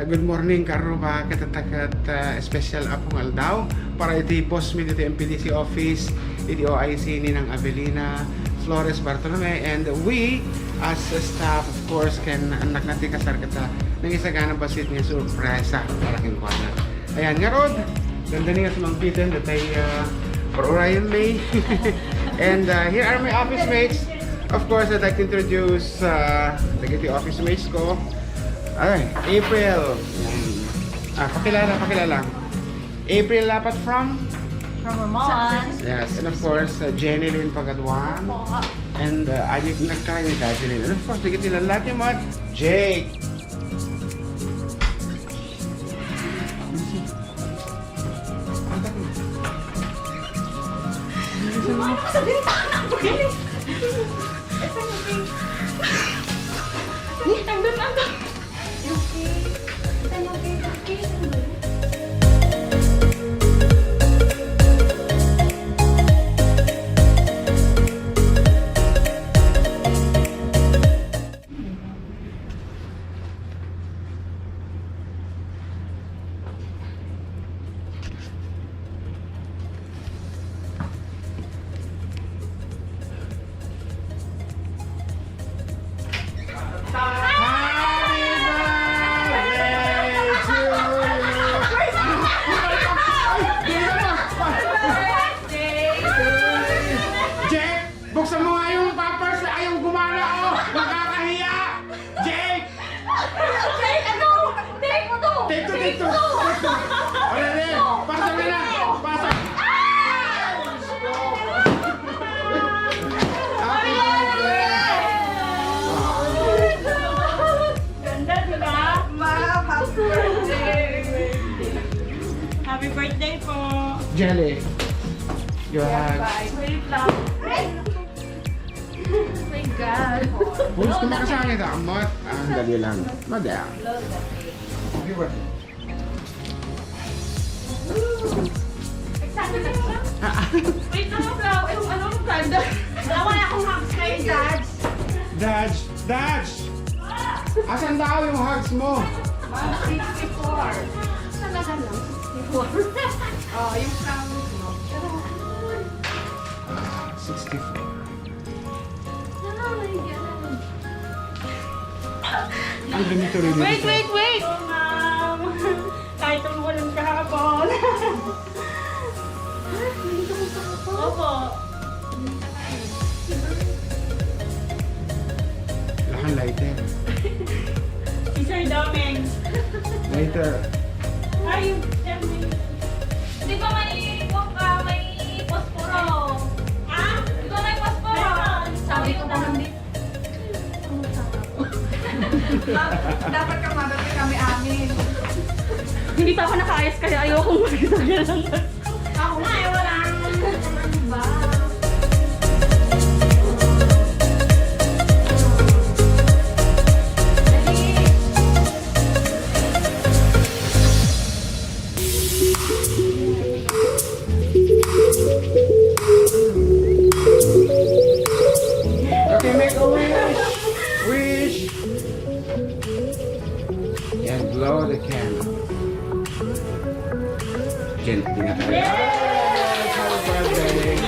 good morning karo ba katatakat special apong aldaw para iti post mi dito MPDC office iti OIC ni ng Avelina Flores Bartolome, and we as a staff of course can anak natin kasar kita ng isagana basit nga surpresa para king kwana. Ayan nga rod, ganda niya sa mangpitin that ay for Orion May. And here are my office mates. Of course, I'd like to introduce the office mates ko. Ay, April. Pakilala. April dapat from Vermont. Yes, and of course, Jenny Lynn Pagadwan. And Ajik nagkain ni Jenny Lynn. And of course, digit nila lahat yung mga Jake. Buksan mo nga yung pampers na ayaw gumana, oh! Nakakahiya! Jake! Jake, ano? Take mo to! Take to! Wala rin! Pasok na lang! Pasok! Happy birthday! Ganda, diba? Ma'am, happy birthday! Happy birthday po! Jelly! Your hug. Wait lang. Oh my God. Pulis ko makasangit ah. Amot. Ang dali lang. Madaya. Happy birthday. Wait lang ako. Ano ang kanda? Wala akong hugs kay Dad. Dodge! Asan daw yung hugs mo? 64. Talaga lang, 64. Oh, yung count mo. 64. Ang ganito rin. Wait! Oh, ma'am. Kahit umulan kahapon. Opo. Lahan lighter. Si Sir Doming. Lighter. Ay, yung di ba may posporo? Ha? Di ba may posporo? Sabi ko pa nandito. Dapat kamadating kami amin. Hindi pa ako nakaayos kaya ayokong mag-isagyan lang. Ako nga, wala naman ba? Okay, make a wish! And blow the candle. Gently na tayo. Happy birthday!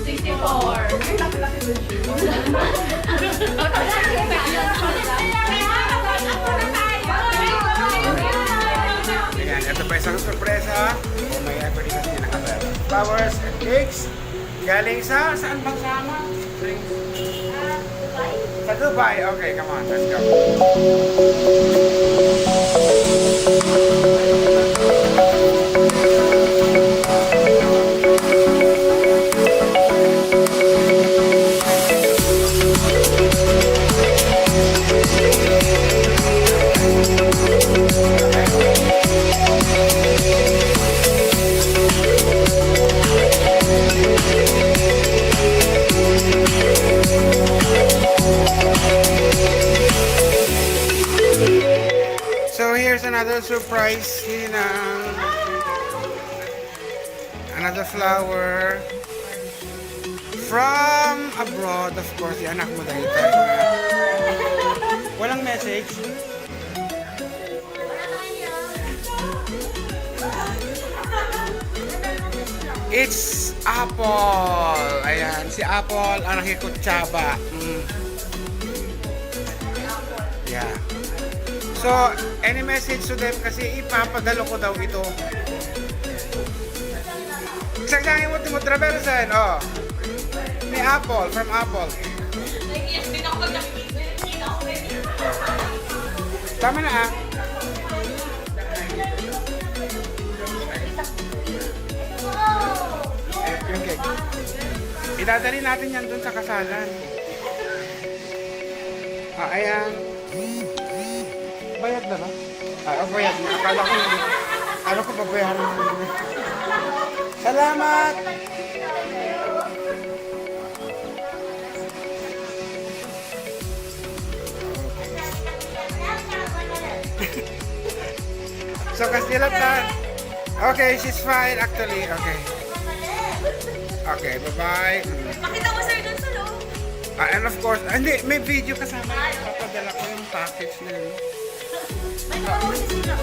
64. Ayan, ito pa isang sorpresa. O may everything kasi nakapera. Flowers and cakes. Galing sa, saan bang sama? Sa Dubai. Okay, come on, let's go. So here's another surprise, Nina. Another flower from abroad, of course. Di anak mo dahil tayo. Walang message? It's Apple. Ayan, si Apple ang nakikutsaba. Yeah. So, any message to them kasi ipapadalo ko daw ito. Sagsangin mo traversen, oh. Ni Apple, from Apple. Yes, din ako nakikita ko rin. Tama na ah. Yung cake. Idadali natin yan dun sa kasalan. Ah, ayan. Bayad na ba? Ah, bayad na. Akala ko babayaran mo. Salamat! So, Kastilatan. Okay, she's fine actually. Okay. Okay, bye-bye. Makita mo sir dun sa loob. And of course, hindi, may video kasama. Papadala ko yung package na yun. May naman kasi sila.